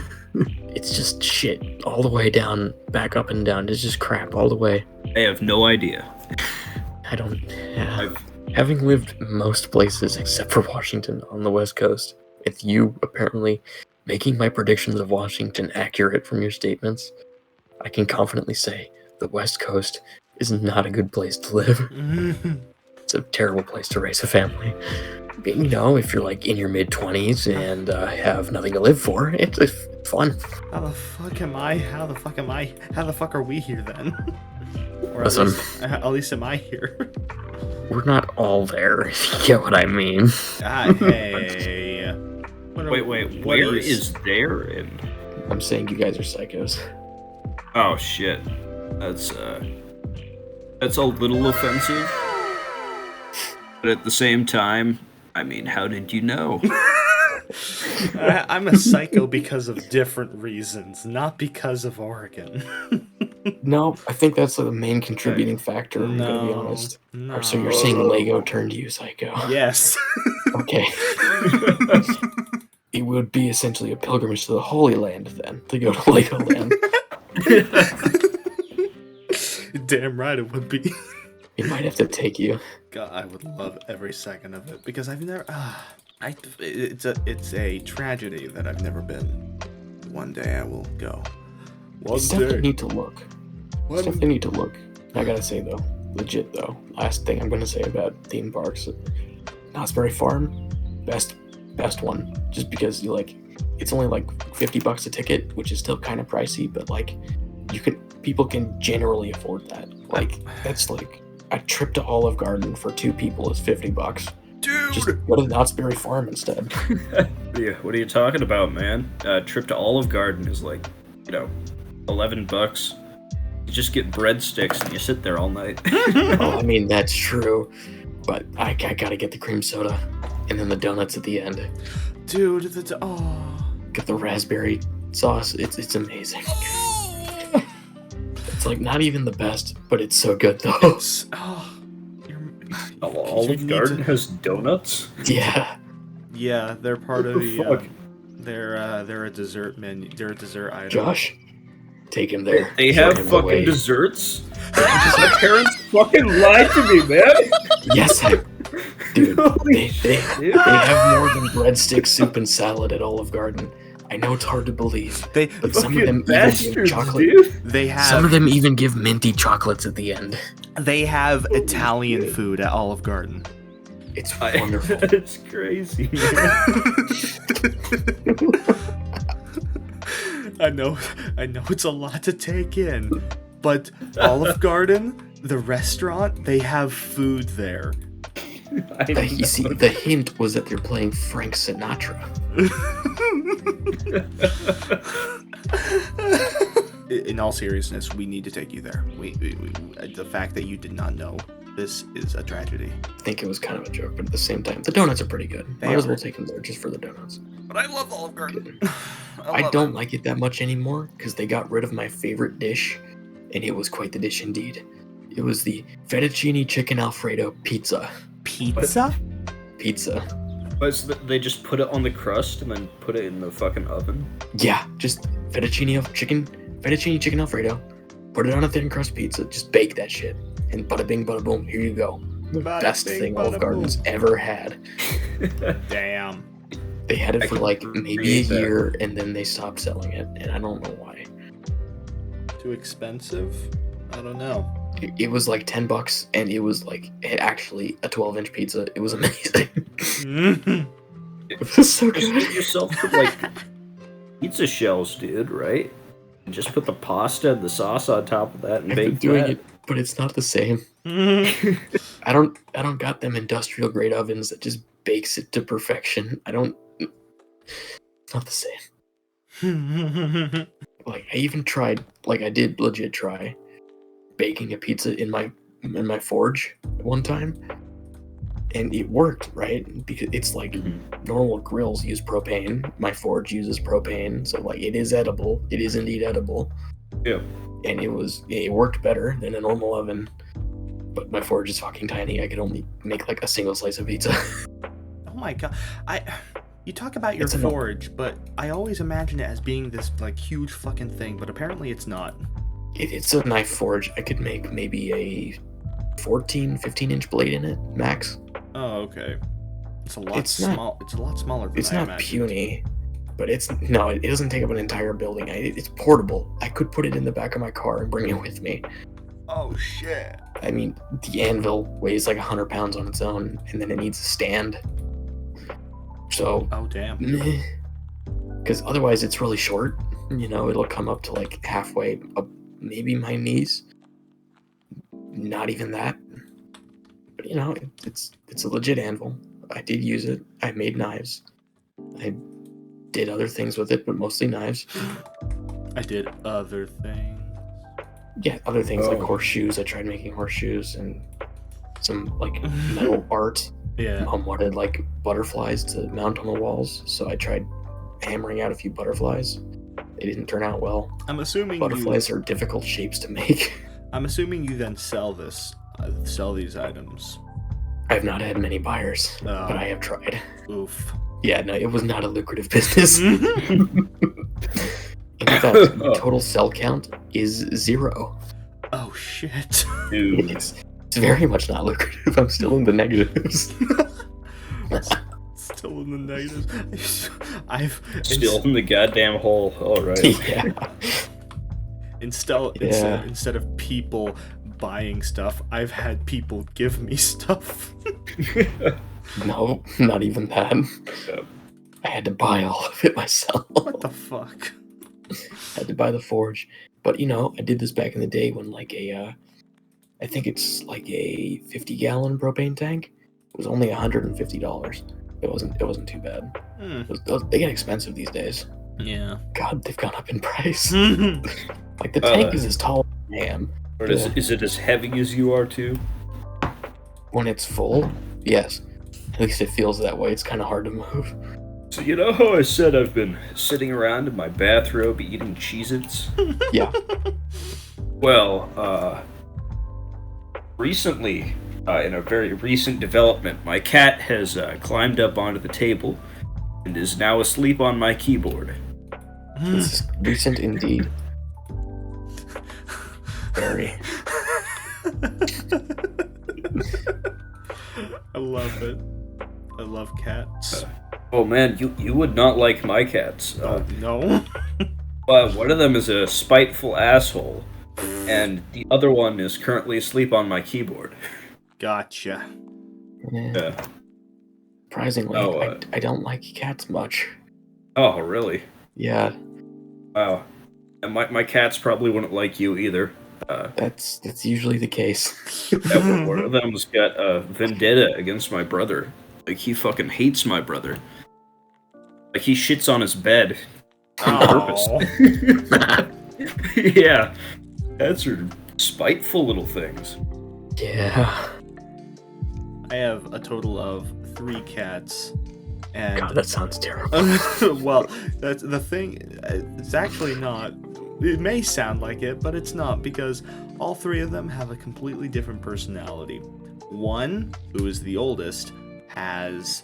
It's just shit all the way down, back up and down. It's just crap all the way. I have no idea. I don't. I've- Having lived most places except for Washington on the West Coast, with you apparently making my predictions of Washington accurate from your statements, I can confidently say the West Coast is not a good place to live. It's a terrible place to raise a family. But, you know, if you're like in your mid-20s and have nothing to live for, it's fun. How the fuck am I? How the fuck are we here then? Or Listen. at least am I here? We're not all there, if you get what I mean. Hey. Wait, where is there? And I'm saying you guys are psychos. oh shit, that's a little offensive. But at the same time, I mean, how did you know? I'm a psycho because of different reasons, not because of Oregon. No, I think that's the main contributing factor, I'm gonna be honest. No. So you're saying Lego turned you psycho? Yes. Okay. It would be essentially a pilgrimage to the Holy Land then, to go to Legoland. Damn right it would be. It might have to take you. God, I would love every second of it because I've never. It's a tragedy that I've never been. One day I will go. It's stuff they need to look. Stuff they need to look. I gotta say though, legit though, last thing I'm gonna say about theme parks, Knott's Berry Farm, best one. Just because it's only like $50 a ticket, which is still kind of pricey, but like people can generally afford that. Like that's like a trip to Olive Garden for 2 people is $50. Dude! Just go to Knott's Berry Farm instead. What are you talking about, man? Trip to Olive Garden is like, $11. You just get breadsticks and you sit there all night. Oh, I mean that's true, but I gotta get the cream soda and then the donuts at the end. Dude, Get the raspberry sauce. It's amazing. It's like not even the best, but it's so good though. Olive Garden has donuts? Yeah. Yeah, they're part of the. Fuck? They're a dessert menu. They're a dessert item. Josh, take him there. They Show have him the fucking way. desserts? My parents fucking lied to me, man! Yes, dude. They have more than breadstick, soup, and salad at Olive Garden. I know it's hard to believe, but some of them even give chocolate. Dude. Some of them even give minty chocolates at the end. They have Italian food at Olive Garden. It's wonderful. It's crazy, man. I know it's a lot to take in, but Olive Garden, the restaurant, they have food there. You see, the hint was that they're playing Frank Sinatra. In all seriousness, we need to take you there. We the fact that you did not know this is a tragedy. I think it was kind of a joke, but at the same time, the donuts are pretty good. Might as well take them there just for the donuts. But I love Olive Garden. I don't like it that much anymore because they got rid of my favorite dish, and it was quite the dish indeed. It was the fettuccine chicken Alfredo pizza. Pizza? Pizza. They just put it on the crust and then put it in the fucking oven? Yeah, just fettuccine chicken Alfredo. Put it on a thin crust pizza. Just bake that shit, and bada bing, bada boom. Here you go. The best thing Olive Garden's ever had. Damn. They had it for like maybe a year, and then they stopped selling it, and I don't know why. Too expensive? I don't know. It was like $10, and it was like actually a 12-inch pizza. It was amazing. It was so Just good. get yourself some, like, pizza shells, dude, right? And just put the pasta and the sauce on top of that and I've been bake doing that. it, but it's not the same. I don't got them industrial grade ovens that just bakes it to perfection. It's not the same. Like I even tried, like I did legit try baking a pizza in my forge one time. And it worked, right? Because it's like normal grills use propane. My forge uses propane, so like it is edible. It is indeed edible. Yeah. And it worked better than a normal oven. But my forge is fucking tiny. I could only make like a single slice of pizza. Oh my god. You talk about your forge, but I always imagine it as being this like huge fucking thing, but apparently it's not. It's a knife forge. I could make maybe a 15-inch blade in it, max. Oh, okay. It's a lot smaller than it's I not imagined. puny, but it doesn't take up an entire building. It's portable. I could put it in the back of my car and bring it with me. Oh shit. I mean, the anvil weighs like 100 pounds on its own, and then it needs a stand. So. Oh damn. Because otherwise, it's really short. It'll come up to like halfway up, maybe my knees. Not even that. But it's a legit anvil. I did use it. I made knives. I did other things with it, but mostly knives. I did other things. Yeah, other things like horseshoes. I tried making horseshoes and some like metal art. Yeah. Mom wanted like butterflies to mount on the walls, so I tried hammering out a few butterflies. They didn't turn out well. I'm assuming butterflies are difficult shapes to make. I'm assuming you then sell these items. I've not had many buyers, but I have tried. Oof. Yeah, no, it was not a lucrative business. In fact, my total sell count is 0. Oh shit. Dude. It's very much not lucrative. I'm still in the negatives. Still in the negatives. Still in the goddamn hole. All right. Yeah. Instead of people buying stuff, I've had people give me stuff. No, not even that. Yeah. I had to buy all of it myself. What the fuck? I had to buy the forge. But I did this back in the day when like I think it's like a 50-gallon propane tank. It was only $150. It wasn't too bad. They get expensive these days. Yeah. God, they've gone up in price. Like the tank is as tall as I am. Or is it as heavy as you are too? When it's full, yes. At least it feels that way. It's kind of hard to move. So you know how I said I've been sitting around in my bathrobe eating Cheez-Its? Yeah. Well, recently, in a very recent development, my cat has climbed up onto the table and is now asleep on my keyboard. This is recent indeed. Very. I love it. I love cats. Oh man, you would not like my cats. No. But one of them is a spiteful asshole, and the other one is currently asleep on my keyboard. Gotcha. Yeah. Surprisingly, I don't like cats much. Oh, really? Yeah. Wow. And my cats probably wouldn't like you either. That's usually the case. One of them's got a vendetta against my brother. Like, he fucking hates my brother. Like, he shits on his bed on purpose. Yeah. Cats are spiteful little things. Yeah. I have a total of 3 cats. And God, that sounds terrible. well, that's the thing. It's actually not. It may sound like it, but it's not, because all 3 of them have a completely different personality. One, who is the oldest, who's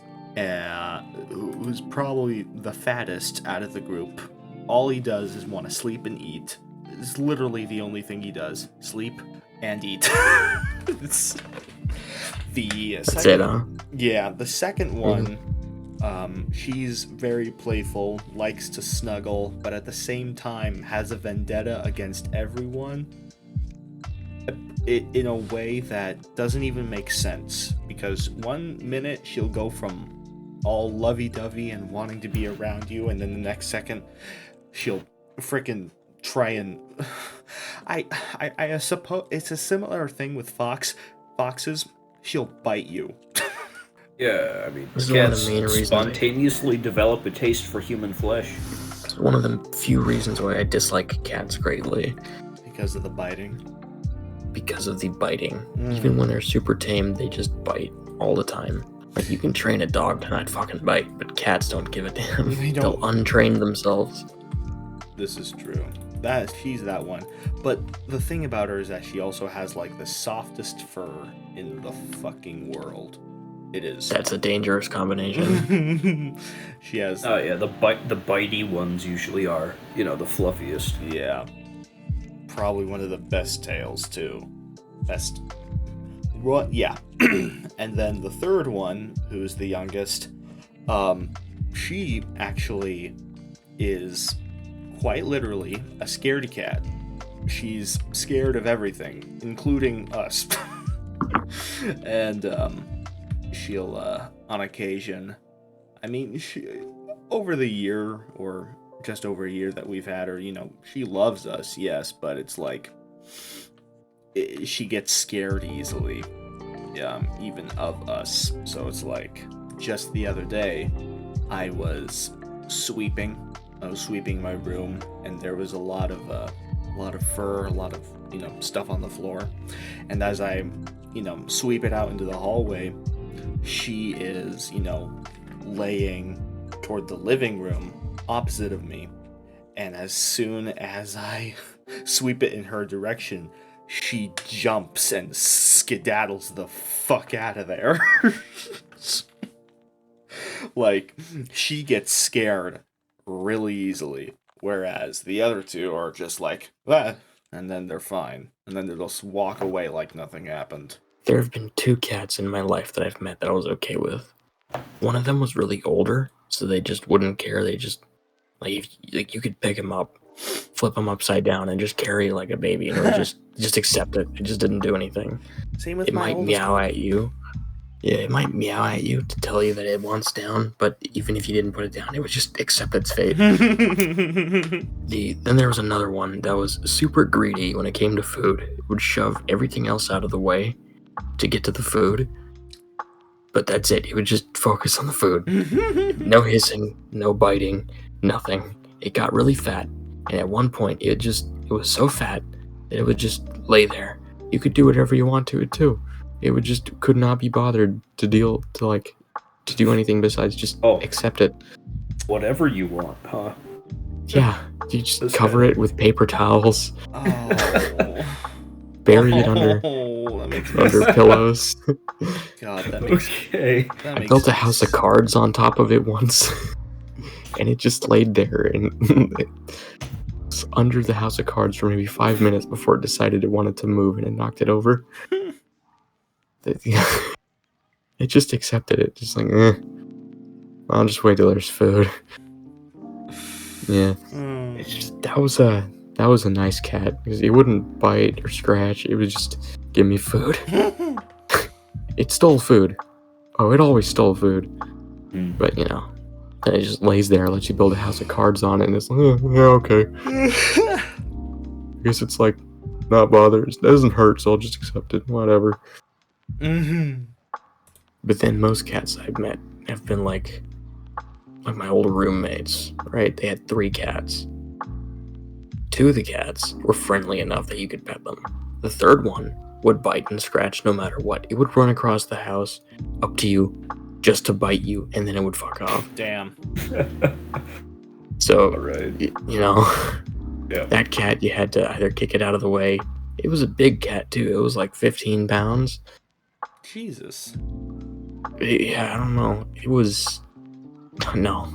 probably the fattest out of the group. All he does is want to sleep and eat. It's literally the only thing he does. Sleep and eat. That's it, huh? Yeah, the second one, she's very playful, likes to snuggle, but at the same time has a vendetta against everyone in a way that doesn't even make sense, because one minute she'll go from all lovey-dovey and wanting to be around you, and then the next second she'll freaking try and I suppose it's a similar thing with foxes. She'll bite you. Yeah, I mean, this cats is one of the main reasons spontaneously develop a taste for human flesh. It's one of the few reasons why I dislike cats greatly. Because of the biting. Because of the biting. Even when they're super tame, they just bite. all the time. Like, you can train a dog to not fucking bite, but cats don't give a damn. They They'll don't. untrain themselves. This is true. She's that one. But the thing about her is that she also has like the softest fur in the fucking world. It is. That's a dangerous combination. She has. Oh yeah, the bitey ones usually are, the fluffiest. Yeah. Probably one of the best tails too. Best. Well, yeah. And then the third one, who's the youngest, she actually is quite literally a scaredy cat. She's scared of everything, including us. And she'll on occasion, over the year or just over a year that we've had her, she loves us, yes, but it's like she gets scared easily, even of us. So it's like, just the other day I was sweeping my room, and there was a lot of fur, a lot of stuff on the floor, and as I sweep it out into the hallway, she is laying toward the living room opposite of me, and as soon as I sweep it in her direction, she jumps and skedaddles the fuck out of there. Like, she gets scared really easily, whereas the other two are just like, ah, and then they're fine, and then they'll just walk away like nothing happened. There have been 2 cats in my life that I've met that I was okay with. One of them was really older, so they just wouldn't care. They just, like you could pick him up, flip him upside down, and just carry like a baby, and it would just accept it. It just didn't do anything. Same with It my might oldest meow one. at you. Yeah, it might meow at you to tell you that it wants down, but even if you didn't put it down, it would just accept its fate. Then there was another one that was super greedy when it came to food. It would shove everything else out of the way to get to the food, but that's it. It would just focus on the food. No hissing, no biting, nothing. It got really fat, and at one point it was so fat that it would just lay there. You could do whatever you want to it too. It would just could not be bothered to do anything besides just accept it. Whatever you want, huh? Yeah, you just cover it with paper towels. Oh. Bury it under pillows. God, that makes Okay. that I makes built a sense. house of cards on top of it once, and it just laid there and it was under the house of cards for maybe 5 minutes before it decided it wanted to move, and it knocked it over. It just accepted it, just like, I'll just wait till there's food. Yeah, it's just that was a nice cat because it wouldn't bite or scratch. It would just give me food. It stole food. Oh, it always stole food. But then it just lays there, lets you build a house of cards on it, and it's like, yeah, okay. I guess it's like not bothered. It doesn't hurt, so I'll just accept it. Whatever. But then most cats I've met have been like my old roommates, right? They had 3 cats. 2 of the cats were friendly enough that you could pet them. The third one would bite and scratch no matter what. It would run across the house up to you just to bite you, and then it would fuck off. Damn. So, Alright. Yeah. That cat, you had to either kick it out of the way. It was a big cat too. It was like 15 pounds. Jesus. Yeah, I don't know. It was... No.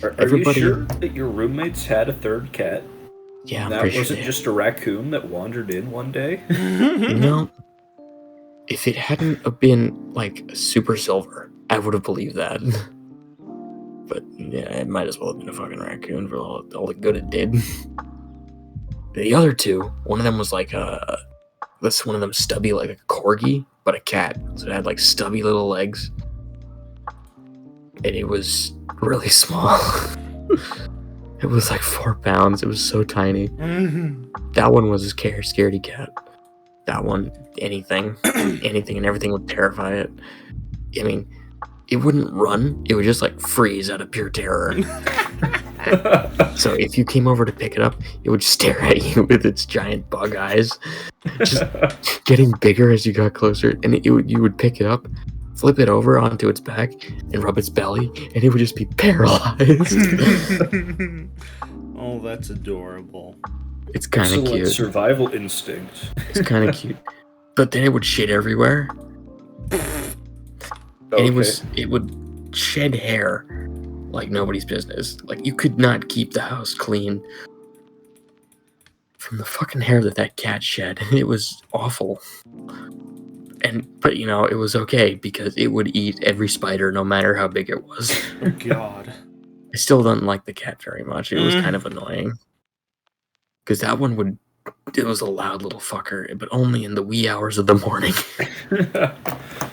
Are you sure that your roommates had a third cat? Yeah, I'm That pretty wasn't sure. just a raccoon that wandered in one day? No. If it hadn't have been like super silver, I would have believed that. But yeah, it might as well have been a fucking raccoon for all the good it did. The other 2, one of them was like one of them stubby like a corgi, but a cat. So it had like stubby little legs. And it was really small. It was like 4 pounds. It was so tiny. That one was a scaredy cat. That one, anything and everything would terrify it. I mean, it wouldn't run. It would just like freeze out of pure terror. So if you came over to pick it up, it would stare at you with its giant bug eyes, just getting bigger as you got closer. And you would pick it up, flip it over onto its back and rub its belly, and it would just be paralyzed. Oh, that's adorable. It's kind of cute. Survival instinct. It's kind of cute. But then it would shit everywhere. And it would shed hair like nobody's business. Like, you could not keep the house clean from the fucking hair that cat shed. It was awful. But it was okay because it would eat every spider no matter how big it was. Oh god. I still don't like the cat very much. It was kind of annoying. Because that one it was a loud little fucker, but only in the wee hours of the morning.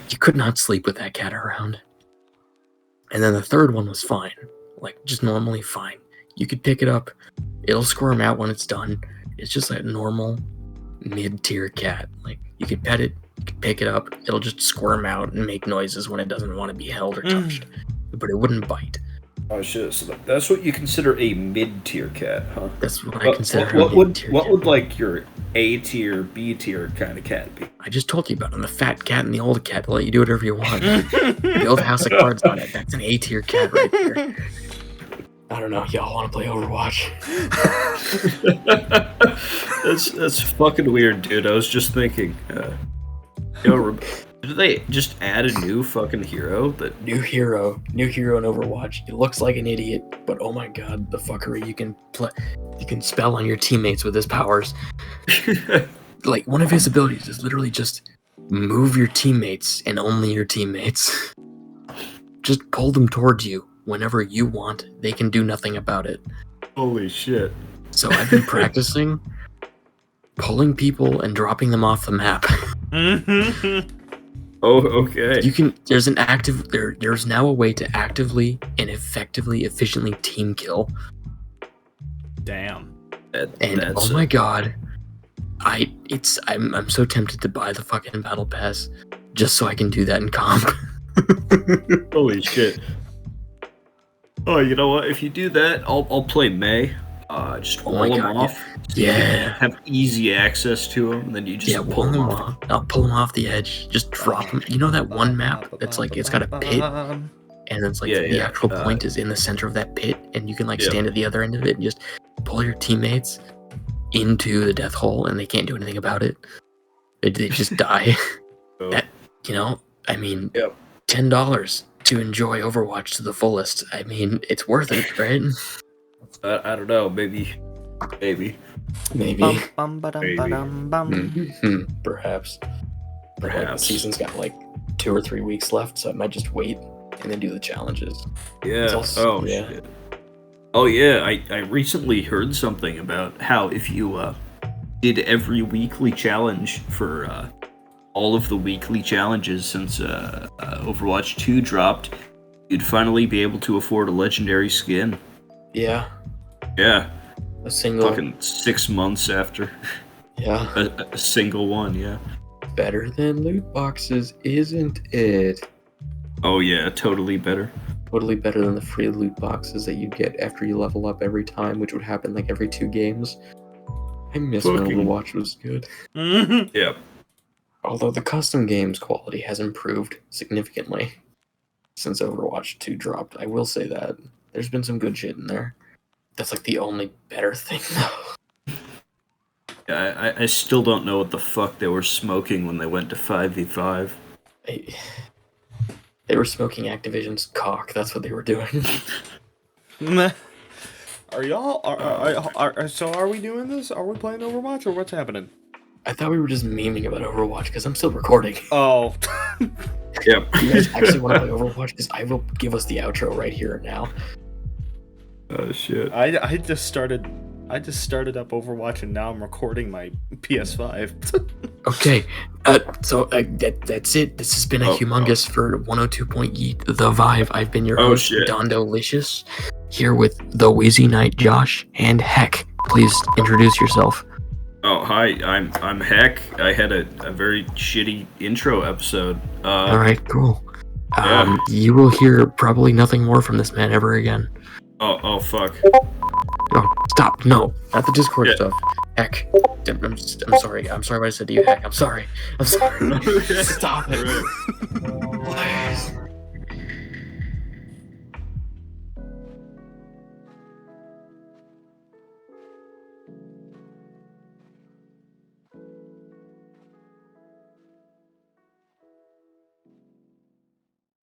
You could not sleep with that cat around. And then the third one was fine. Like, just normally fine. You could pick it up. It'll squirm out when it's done. It's just like a normal mid-tier cat. Like, you could pet it, you could pick it up. It'll just squirm out and make noises when it doesn't want to be held or touched. But it wouldn't bite. Oh shit! So that's what you consider a mid-tier cat, huh? That's what I consider what a mid-tier What cat. would like your A tier, B tier kind of cat be? I just told you about it. The fat cat and the old cat. They'll let you do whatever you want. Build a house of cards on it. That's an A tier cat right there. I don't know. Y'all want to play Overwatch? That's fucking weird, dude. I was just thinking. Did they just add a new fucking hero? New hero in Overwatch. He looks like an idiot, but oh my god, the fuckery you can spell on your teammates with his powers. Like, one of his abilities is literally just move your teammates and only your teammates. Just pull them towards you whenever you want. They can do nothing about it. Holy shit! So I've been practicing pulling people and dropping them off the map. Oh, okay. There's now a way to actively and effectively, efficiently team kill. Damn. And oh my god, I'm so tempted to buy the fucking battle pass just so I can do that in comp. Holy shit. Oh, you know what? If you do that, I'll play May. Just wall them off. Yeah. Have easy access to them, and then you just pull them off. I'll pull them off the edge. Just drop them. You know that one map that's like, it's got a pit, and it's like the actual point is in the center of that pit, and you can like stand at the other end of it and just pull your teammates into the death hole, and they can't do anything about it. They just die. That, I mean, $10 to enjoy Overwatch to the fullest. I mean, it's worth it, right? I don't know, maybe. Perhaps. Like, the season's got like 2 or 3 weeks left, so I might just wait and then do the challenges. Yeah. Shit. Oh yeah, I recently heard something about how if you did every weekly challenge for all of the weekly challenges since Overwatch 2 dropped, you'd finally be able to afford a legendary skin. Yeah. Yeah. A single. Fucking 6 months after. Yeah. A single one, yeah. Better than loot boxes, isn't it? Oh yeah, totally better. Totally better than the free loot boxes that you get after you level up every time, which would happen like every 2 games. I miss when Overwatch was good. Yeah. Although the custom games quality has improved significantly since Overwatch 2 dropped. I will say that. There's been some good shit in there. That's like the only better thing, though. Yeah, I still don't know what the fuck they were smoking when they went to 5v5. They were smoking Activision's cock. That's what they were doing. Are y'all? So are we doing this? Are we playing Overwatch or what's happening? I thought we were just memeing about Overwatch because I'm still recording. Oh. Yep. You guys actually want to play Overwatch? Because I will give us the outro right here and now. Oh shit. I just started up Overwatch and now I'm recording my PS5. Okay, so that's it. This has been a humongous for 102.8 The Vibe. I've been your host, Dondo Licious, here with the Weezee Knight, Josh, and Heck. Please introduce yourself. Oh, hi, I'm Heck. I had a very shitty intro episode. Alright, cool. You will hear probably nothing more from this man ever again. Oh fuck. Oh, stop. No, not the Discord stuff. Heck. I'm sorry. I'm sorry what I said to you, Heck. I'm sorry. Stop it.